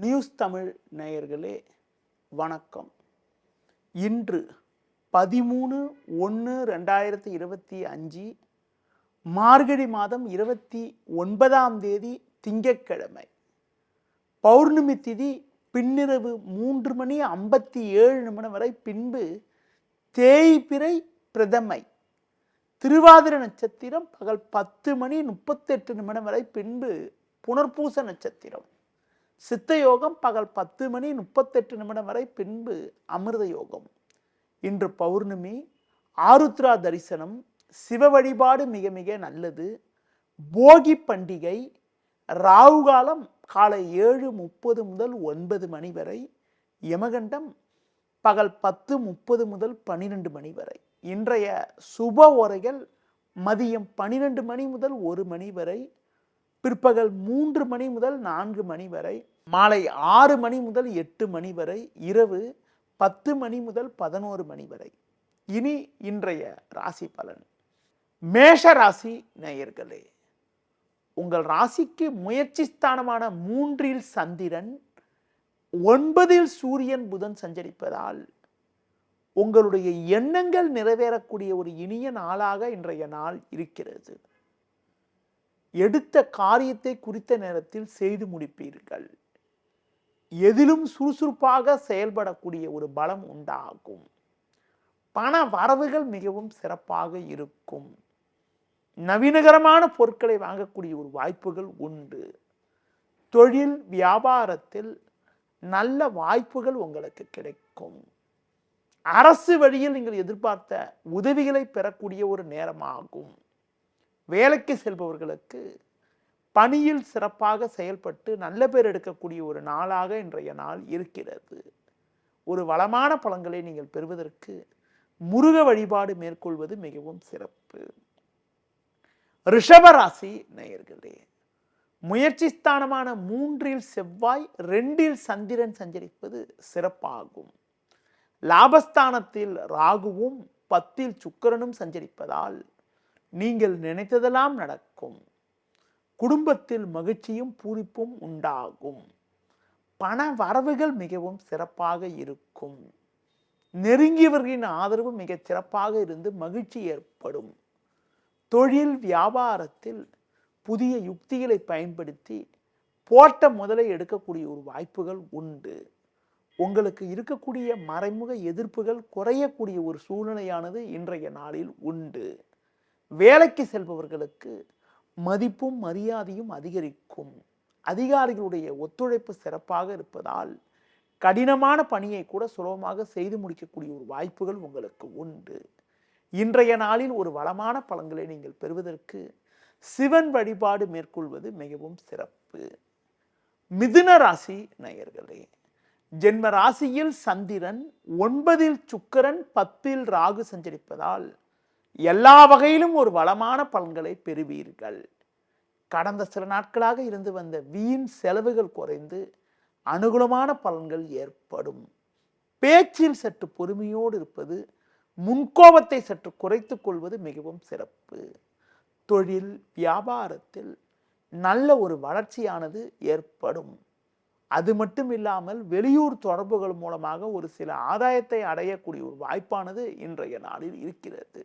News Tamil நேயர்களே வணக்கம். இன்று 13/1/2025 மார்கழி மாதம் 29ஆம் தேதி திங்கட்கிழமை. பௌர்ணமி திதி பின்னிரவு 3:57 வரை, பின்பு தேய்பிறை பிரதமை. திருவாதிரை நட்சத்திரம் பகல் 10:38 வரை, பின்பு புனர்பூச நட்சத்திரம். சித்த யோகம் பகல் 10:38 வரை, பின்பு அமிர்த யோகம். இன்று பௌர்ணமி. ஆருத்ரா தரிசனம், சிவ வழிபாடு மிக மிக நல்லது. போகி பண்டிகை. ராகு காலம் காலை 7:30 முதல் 9 மணி வரை. யமகண்டம் பகல் 10:30 முதல் 12 மணி வரை. இன்றைய சுப ஓரைகள் மதியம் 12 மணி முதல் 1 மணி வரை, பிற்பகல் 3 மணி முதல் 4 மணி வரை, மாலை 6 மணி முதல் 8 மணி வரை, இரவு 10 மணி முதல் 11 மணி வரை. இனி இன்றைய ராசி பலன். மேஷ ராசி நேயர்களே, உங்கள் ராசிக்கு முயற்சி ஸ்தானமான 3இல் சந்திரன், 9இல் சூரியன் புதன் சஞ்சரிப்பதால் உங்களுடைய எண்ணங்கள் நிறைவேறக்கூடிய ஒரு இனிய நாளாக இன்றைய நாள் இருக்கிறது. எடுத்த காரியத்தை குறித்த நேரத்தில் செய்து முடிப்பீர்கள். எதிலும் சுறுசுறுப்பாக செயல்படக்கூடிய ஒரு பலம் உண்டாகும். பண வரவுகள் மிகவும் சிறப்பாக இருக்கும். நவீனகரமான பொருட்களை வாங்கக்கூடிய ஒரு வாய்ப்புகள் உண்டு. தொழில் வியாபாரத்தில் நல்ல வாய்ப்புகள் உங்களுக்கு கிடைக்கும். அரசு வழியில் நீங்கள் எதிர்பார்த்த உதவிகளை பெறக்கூடிய ஒரு நேரமாகும். வேலைக்கு செல்பவர்களுக்கு பணியில் சிறப்பாக செயல்பட்டு நல்ல பேர் எடுக்கக்கூடிய ஒரு நாளாக இன்றைய நாள் இருக்கிறது. ஒரு வளமான பலன்களை நீங்கள் பெறுவதற்கு முருக வழிபாடு மேற்கொள்வது மிகவும் சிறப்பு. ரிஷபராசி நேயர்களே, முயற்சி ஸ்தானமான 3இல் செவ்வாய், 2இல் சந்திரன் சஞ்சரிப்பது சிறப்பாகும். லாபஸ்தானத்தில் ராகுவும் 10இல் சுக்கிரனும் சஞ்சரிப்பதால் நீங்கள் நினைத்ததெல்லாம் நடக்கும். குடும்பத்தில் மகிழ்ச்சியும் பூரிப்பும் உண்டாகும். பண வரவுகள் மிகவும் சிறப்பாக இருக்கும். நெருங்கியவர்களின் ஆதரவு மிக சிறப்பாக இருந்து மகிழ்ச்சி ஏற்படும். தொழில் வியாபாரத்தில் புதிய யுக்திகளை பயன்படுத்தி போட்ட முதலை எடுக்கக்கூடிய ஒரு வாய்ப்புகள் உண்டு. உங்களுக்கு இருக்கக்கூடிய மறைமுக எதிர்ப்புகள் குறையக்கூடிய ஒரு சூழ்நிலையானது இன்றைய நாளில் உண்டு. வேலைக்கு செல்பவர்களுக்கு மதிப்பும் மரியாதையும் அதிகரிக்கும். அதிகாரிகளுடைய ஒத்துழைப்பு சிறப்பாக இருப்பதால் கடினமான பணியை கூட சுலபமாக செய்து முடிக்கக்கூடிய ஒரு வாய்ப்புகள் உங்களுக்கு உண்டு. இன்றைய நாளில் ஒரு வளமான பலன்களை நீங்கள் பெறுவதற்கு சிவன் வழிபாடு மேற்கொள்வது மிகவும் சிறப்பு. மிதுன ராசி நேயர்களே, ஜென்ம ராசியில் சந்திரன், 9இல் சுக்கிரன், 10இல் ராகு சஞ்சரிப்பதால் எல்லா வகையிலும் ஒரு வளமான பலன்களை பெறுவீர்கள். கடந்த சில நாட்களாக இருந்து வந்த வீண் செலவுகள் குறைந்து அனுகூலமான பலன்கள் ஏற்படும். பேச்சில் சற்று பொறுமையோடு இருப்பது, முன்கோபத்தை சற்று குறைத்துக் கொள்வது மிகவும் சிறப்பு. தொழில் வியாபாரத்தில் நல்ல ஒரு வளர்ச்சியானது ஏற்படும். அது மட்டும் இல்லாமல் வெளியூர் தொடர்புகள் மூலமாக ஒரு சில ஆதாயத்தை அடையக்கூடிய ஒரு வாய்ப்பானது இன்றைய நாளில் இருக்கிறது.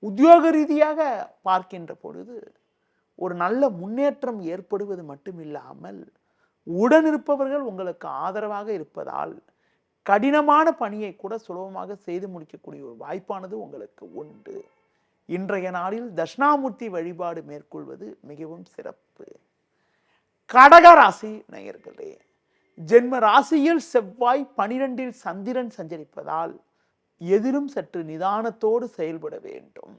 உத்தியோக ரீதியாக பார்க்கின்ற பொழுது ஒரு நல்ல முன்னேற்றம் ஏற்படுவது மட்டுமில்லாமல் உடனிருப்பவர்கள் உங்களுக்கு ஆதரவாக இருப்பதால் கடினமான பணியை கூட சுலபமாக செய்து முடிக்கக்கூடிய ஒரு வாய்ப்பானது உங்களுக்கு உண்டு. இன்றைய நாளில் தட்சிணாமூர்த்தி வழிபாடு மேற்கொள்வது மிகவும் சிறப்பு. கடகராசி நேயர்களே, ஜென்ம ராசியில் செவ்வாய், 12இல் சந்திரன் சஞ்சரிப்பதால் எதிலும் சற்று நிதானத்தோடு செயல்பட வேண்டும்.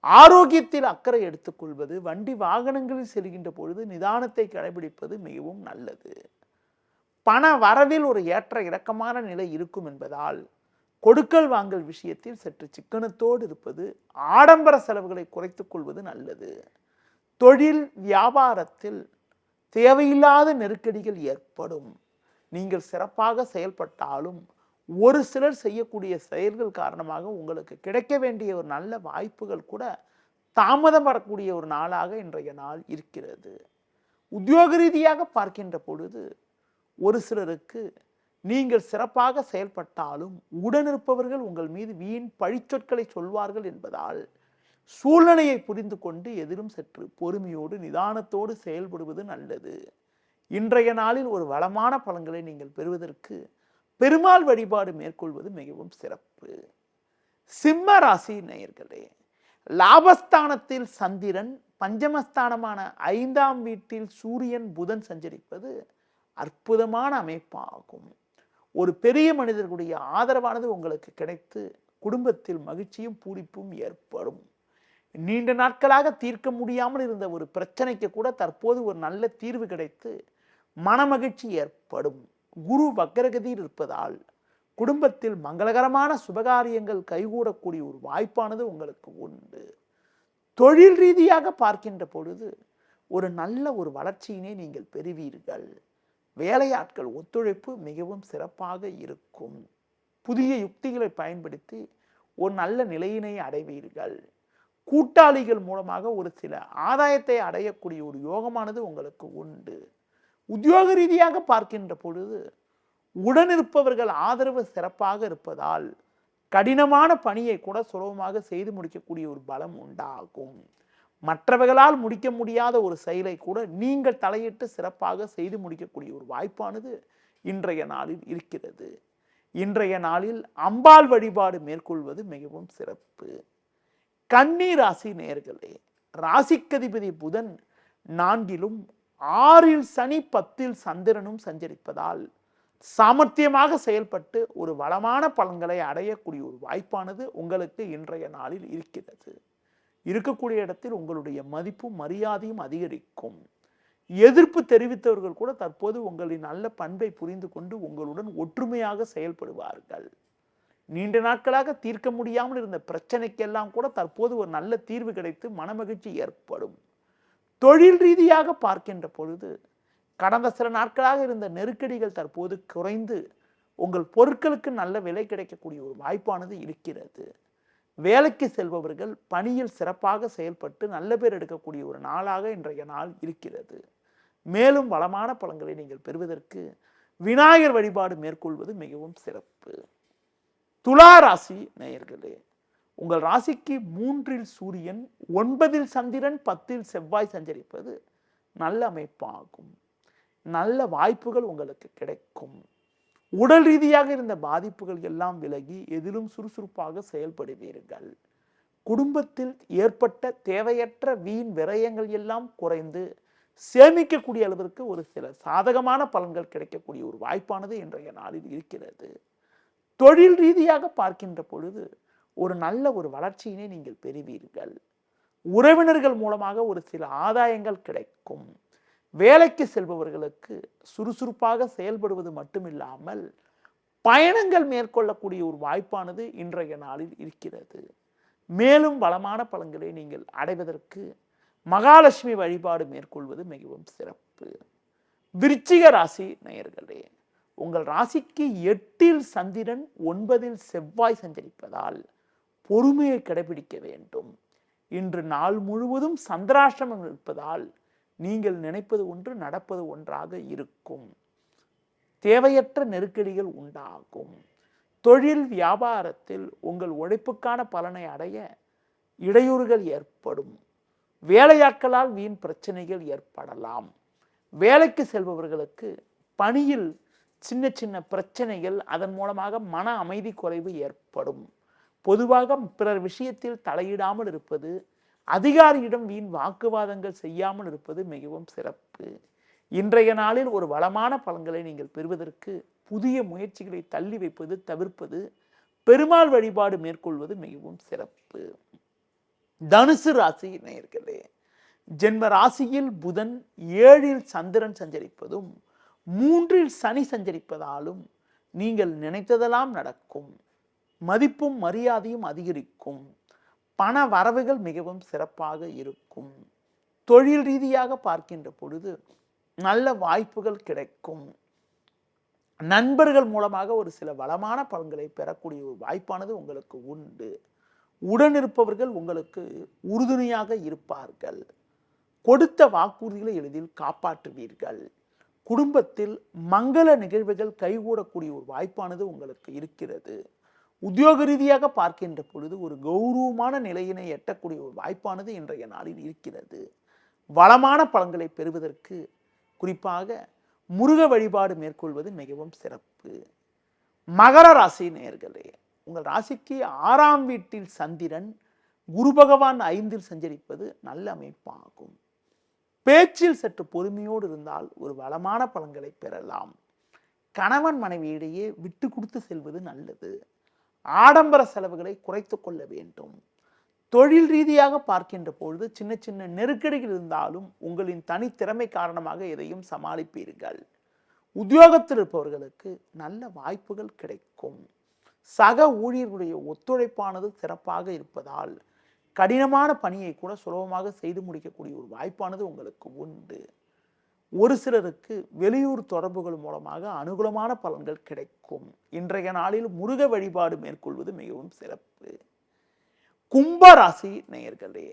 ஆரோக்கியத்தில் அக்கறை எடுத்துக்கொள்வது, வண்டி வாகனங்களில் செல்கின்ற பொழுது நிதானத்தை கடைபிடிப்பது மிகவும் நல்லது. பண வரவில் ஒரு ஏற்ற இறக்கமான நிலை இருக்கும் என்பதால் கொடுக்கல் வாங்கல் விஷயத்தில் சற்று சிக்கனத்தோடு இருப்பது, ஆடம்பர செலவுகளை குறைத்துக் கொள்வது நல்லது. தொழில் வியாபாரத்தில் தேவையில்லாத நெருக்கடிகள் ஏற்படும். நீங்கள் சிறப்பாக செயல்பட்டாலும் ஒரு சிலர் செய்யக்கூடிய செயல்கள் காரணமாக உங்களுக்கு கிடைக்க வேண்டிய ஒரு நல்ல வாய்ப்புகள் கூட தாமதம் வரக்கூடிய ஒரு நாளாக இன்றைய நாள் இருக்கிறது. உத்தியோக ரீதியாக பார்க்கின்ற பொழுது ஒரு சிலருக்கு நீங்கள் சிறப்பாக செயல்பட்டாலும் உடனிருப்பவர்கள் உங்கள் மீது வீண் பழிச்சொற்களை சொல்வார்கள் என்பதால் சூழ்நிலையை புரிந்து கொண்டு எதிலும் சற்று பொறுமையோடு நிதானத்தோடு செயல்படுவது நல்லது. இன்றைய நாளில் ஒரு வளமான பலன்களை நீங்கள் பெறுவதற்கு பெருமாள் வழிபாடு மேற்கொள்வது மிகவும் சிறப்பு. சிம்ம ராசி நேயர்களே, லாபஸ்தானத்தில் சந்திரன், பஞ்சமஸ்தானமான 5ஆம் வீட்டில் சூரியன், புதன் சஞ்சரிப்பது அற்புதமான அமைப்பாகும். ஒரு பெரிய மனிதர்களுடைய ஆதரவானது உங்களுக்கு கிடைத்து குடும்பத்தில் மகிழ்ச்சியும் பூரிப்பும் ஏற்படும். நீண்ட நாட்களாக தீர்க்க முடியாமல் இருந்த ஒரு பிரச்சனைக்கு கூட தற்போது ஒரு நல்ல தீர்வு கிடைத்து மனமகிழ்ச்சி ஏற்படும். குரு வக்ரகதியில் இருப்பதால் குடும்பத்தில் மங்களகரமான சுபகாரியங்கள் கைகூடக்கூடிய ஒரு வாய்ப்பானது உங்களுக்கு உண்டு. தொழில் ரீதியாக பார்க்கின்ற பொழுது ஒரு நல்ல ஒரு வளர்ச்சியினை நீங்கள் பெறுவீர்கள். வேலையாட்கள் ஒத்துழைப்பு மிகவும் சிறப்பாக இருக்கும். புதிய யுக்திகளை பயன்படுத்தி ஒரு நல்ல நிலையினை அடைவீர்கள். கூட்டாளிகள் மூலமாக ஒரு சில ஆதாயத்தை அடையக்கூடிய ஒரு யோகமானது உங்களுக்கு உண்டு. உத்தியோக ரீதியாக பார்க்கின்ற பொழுது உடனிருப்பவர்கள் ஆதரவு சிறப்பாக இருப்பதால் கடினமான பணியை கூட சுலபமாக செய்து முடிக்கக்கூடிய ஒரு பலம் உண்டாகும். மற்றவர்களால் முடிக்க முடியாத ஒரு செயலை கூட நீங்கள் தலையிட்டு சிறப்பாக செய்து முடிக்கக்கூடிய ஒரு வாய்ப்பானது இன்றைய நாளில் இருக்கிறது. இன்றைய நாளில் அம்பாள் வழிபாடு மேற்கொள்வது மிகவும் சிறப்பு. கன்னி ராசி நேயர்களே, ராசிக்கதிபதி புதன் 4லும் 6ல் சனி 10ல் சந்திரனும் சஞ்சரிப்பதால் சாமர்த்தியமாக செயல்பட்டு ஒரு வளமான பலன்களை அடையக்கூடிய ஒரு வாய்ப்பானது உங்களுக்கு இன்றைய நாளில் இருக்கிறது. இருக்கக்கூடிய இடத்தில் உங்களுடைய மதிப்பும் மரியாதையும் அதிகரிக்கும். எதிர்ப்பு தெரிவித்தவர்கள் கூட தற்போது உங்களின் நல்ல பண்பை புரிந்து கொண்டு உங்களுடன் ஒற்றுமையாக செயல்படுவார்கள். நீண்ட நாட்களாக தீர்க்க முடியாமல் இருந்த பிரச்சனைக்கெல்லாம் கூட தற்போது ஒரு நல்ல தீர்வு கிடைத்து மனமகிழ்ச்சி ஏற்படும். தொழில் ரீதியாக பார்க்கின்ற பொழுது கடந்த சில நாட்களாக இருந்த நெருக்கடிகள் தற்போது குறைந்து உங்கள் பொருட்களுக்கு நல்ல விலை கிடைக்கக்கூடிய ஒரு வாய்ப்பானது இருக்கிறது. வேலைக்கு செல்பவர்கள் பணியில் சிறப்பாக செயல்பட்டு நல்ல பேர் எடுக்கக்கூடிய ஒரு நாளாக இன்றைய நாள் இருக்கிறது. மேலும் வளமான பலன்களை நீங்கள் பெறுவதற்கு விநாயகர் வழிபாடு மேற்கொள்வது மிகவும் சிறப்பு. துலா ராசி நேயர்களே, உங்கள் ராசிக்கு 3ல் சூரியன், 9ல் சந்திரன், 10ல் செவ்வாய் சஞ்சரிப்பது நல்ல அமைப்பாகும். நல்ல வாய்ப்புகள் உங்களுக்கு கிடைக்கும். உடல் ரீதியாக இருந்த பாதிப்புகள் எல்லாம் விலகி எதிலும் சுறுசுறுப்பாக செயல்படுவீர்கள். குடும்பத்தில் ஏற்பட்ட தேவையற்ற வீண் விரயங்கள் எல்லாம் குறைந்து சேமிக்கக்கூடிய அளவிற்கு ஒரு சில சாதகமான பலன்கள் கிடைக்கக்கூடிய ஒரு வாய்ப்பானது இன்றைய நாளில் இருக்கிறது. தொழில் ரீதியாக பார்க்கின்ற பொழுது ஒரு நல்ல ஒரு வளர்ச்சியினை நீங்கள் பெறுவீர்கள். உறவினர்கள் மூலமாக ஒரு சில ஆதாயங்கள் கிடைக்கும். வேலைக்கு செல்பவர்களுக்கு சுறுசுறுப்பாக செயல்படுவது மட்டுமில்லாமல் பயணங்கள் மேற்கொள்ளக்கூடிய ஒரு வாய்ப்பானது இன்றைய நாளில் இருக்கிறது. மேலும் வளமான பலன்களை நீங்கள் அடைவதற்கு மகாலட்சுமி வழிபாடு மேற்கொள்வது மிகவும் சிறப்பு. விருச்சிக ராசி நேயர்களே, உங்கள் ராசிக்கு 8ல் சந்திரன், 9ல் செவ்வாய் சஞ்சரிப்பதால் பொறுமையை கடைபிடிக்க வேண்டும். இன்று நாள் முழுவதும் சந்திராஷ்டமம் இருப்பதால் நீங்கள் நினைப்பது ஒன்று நடப்பது ஒன்றாக இருக்கும். தேவையற்ற நெருக்கடிகள் உண்டாகும். தொழில் வியாபாரத்தில் உங்கள் உழைப்புக்கான பலனை அடைய இடையூறுகள் ஏற்படும். வேலையாட்களால் வீண் பிரச்சனைகள் ஏற்படலாம். வேலைக்கு செல்பவர்களுக்கு பணியில் சின்ன சின்ன பிரச்சனைகள், அதன் மூலமாக மன அமைதி குறைவு ஏற்படும். பொதுவாக பிறர் விஷயத்தில் தலையிடாமல் இருப்பது, அதிகாரியிடம் வீண் வாக்குவாதங்கள் செய்யாமல் இருப்பது மிகவும் சிறப்பு. இன்றைய நாளில் ஒரு வளமான பலன்களை நீங்கள் பெறுவதற்கு புதிய முயற்சிகளை தள்ளி வைப்பது தவிர்ப்பது, பெருமாள் வழிபாடு மேற்கொள்வது மிகவும் சிறப்பு. தனுசு ராசி நேயர்களே, ஜென்ம ராசியில் புதன், 7ல் சந்திரன் சஞ்சரிப்பதும் 3ல் சனி சஞ்சரிப்பதாலும் நீங்கள் நினைத்ததெல்லாம் நடக்கும். மதிப்பும் மரியாதையும் அதிகரிக்கும். பண வரவுகள் மிகவும் சிறப்பாக இருக்கும். தொழில் ரீதியாக பார்க்கின்ற பொழுது நல்ல வாய்ப்புகள் கிடைக்கும். நண்பர்கள் மூலமாக ஒரு சில வளமான பலன்களை பெறக்கூடிய ஒரு வாய்ப்பானது உங்களுக்கு உண்டு. உடனிருப்பவர்கள் உங்களுக்கு உறுதுணையாக இருப்பார்கள். கொடுத்த வாக்குறுதிகளை எளிதில் காப்பாற்றுவீர்கள். குடும்பத்தில் மங்கள நிகழ்வுகள் கைகூடக்கூடிய ஒரு வாய்ப்பானது உங்களுக்கு இருக்கிறது. உத்தியோக ரீதியாக பார்க்கின்ற பொழுது ஒரு கௌரவமான நிலையினை எட்டக்கூடிய ஒரு வாய்ப்பானது இன்றைய நாளில் இருக்கிறது. வளமான பலன்களை பெறுவதற்கு குறிப்பாக முருக வழிபாடு மேற்கொள்வது மிகவும் சிறப்பு. மகர ராசி நேயர்களே, உங்கள் ராசிக்கு 6ஆம் வீட்டில் சந்திரன், குரு பகவான் 5இல் சஞ்சரிப்பது நல்ல அமைப்பாகும். பேச்சில் சற்று பொறுமையோடு இருந்தால் ஒரு வளமான பலன்களை பெறலாம். கணவன் மனைவியிடையே விட்டு கொடுத்து செல்வது நல்லது. ஆடம்பர செலவுகளை குறைத்து கொள்ள வேண்டும். தொழில் ரீதியாக பார்க்கின்ற பொழுது சின்ன சின்ன நெருக்கடிகள் இருந்தாலும் உங்களின் தனித்திறமை காரணமாக எதையும் சமாளிப்பீர்கள். உத்தியோகத்தில் இருப்பவர்களுக்கு நல்ல வாய்ப்புகள் கிடைக்கும். சக ஊழியர்களுடைய ஒத்துழைப்பானது சிறப்பாக இருப்பதால் கடினமான பணியை கூட சுலபமாக செய்து முடிக்கக்கூடிய ஒரு வாய்ப்பானது உங்களுக்கு உண்டு. ஒரு சிலருக்கு வெளியூர் தொடர்புகள் மூலமாக அனுகூலமான பலன்கள் கிடைக்கும். இன்றைய நாளில் முருக வழிபாடு மேற்கொள்வது மிகவும் சிறப்பு. கும்ப ராசி நேயர்களே,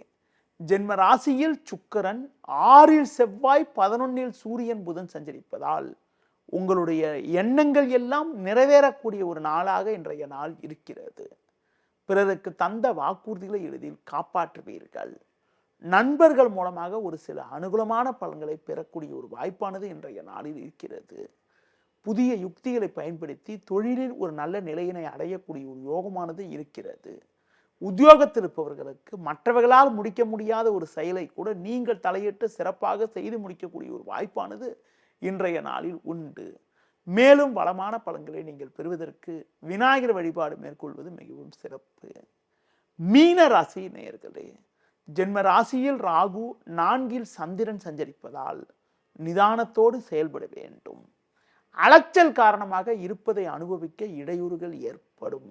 ஜென்ம ராசியில் சுக்கிரன், 6இல் செவ்வாய், 11இல் சூரியன் புதன் சஞ்சரிப்பதால் உங்களுடைய எண்ணங்கள் எல்லாம் நிறைவேறக்கூடிய ஒரு நாளாக இன்றைய நாள் இருக்கிறது. பிறருக்கு தந்த வாக்குறுதிகளை எளிதில் காப்பாற்றுவீர்கள். நண்பர்கள் மூலமாக ஒரு சில அனுகூலமான பலன்களை பெறக்கூடிய ஒரு வாய்ப்பானது இன்றைய நாளில் இருக்கிறது. புதிய யுக்திகளை பயன்படுத்தி தொழிலில் ஒரு நல்ல நிலையினை அடையக்கூடிய ஒரு யோகமானது இருக்கிறது. உத்தியோகத்தில் இருப்பவர்களுக்கு மற்றவர்களால் முடிக்க முடியாத ஒரு செயலை கூட நீங்கள் தலையிட்டு சிறப்பாக செய்து முடிக்கக்கூடிய ஒரு வாய்ப்பானது இன்றைய நாளில் உண்டு. மேலும் வளமான பலன்களை நீங்கள் பெறுவதற்கு விநாயகர் வழிபாடு மேற்கொள்வது மிகவும் சிறப்பு. மீன ராசி நேயர்களே, ஜென்ம ராசியில் ராகு, 4இல் சந்திரன் சஞ்சரிப்பதால் நிதானத்தோடு செயல்பட வேண்டும். அலைச்சல் காரணமாக இருப்பதை அனுபவிக்க இடையூறுகள் ஏற்படும்.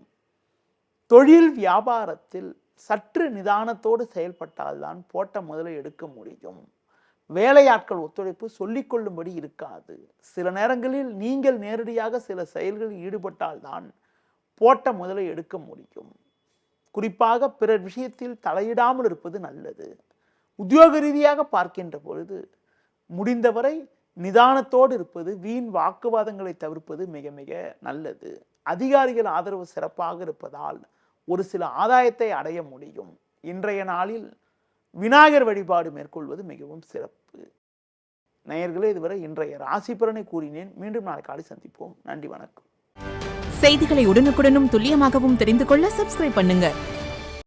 தொழில் வியாபாரத்தில் சற்று நிதானத்தோடு செயல்பட்டால்தான் போட்ட முதலை எடுக்க முடியும். வேலையாட்கள் ஒத்துழைப்பு சொல்லிக்கொள்ளும்படி இருக்காது. சில நேரங்களில் நீங்கள் நேரடியாக சில செயல்களில் ஈடுபட்டால்தான் போட்ட முதலை எடுக்க முடியும். குறிப்பாக பிறர் விஷயத்தில் தலையிடாமல் இருப்பது நல்லது. உத்தியோக ரீதியாக பார்க்கின்ற பொழுது முடிந்தவரை நிதானத்தோடு இருப்பது, வீண் வாக்குவாதங்களை தவிர்ப்பது மிக மிக நல்லது. அதிகாரிகள் ஆதரவு சிறப்பாக இருப்பதால் ஒரு சில ஆதாயத்தை அடைய முடியும். இன்றைய நாளில் விநாயகர் வழிபாடு மேற்கொள்வது மிகவும் சிறப்பு. நேயர்களே, இதுவரை இன்றைய ராசி பலனை கூறினேன். மீண்டும் நாளை காலை சந்திப்போம். நன்றி, வணக்கம். செய்திகளை உடனுக்குடனும் துல்லியமாகவும் தெரிந்து கொள்ள சப்ஸ்கிரைப் பண்ணுங்க.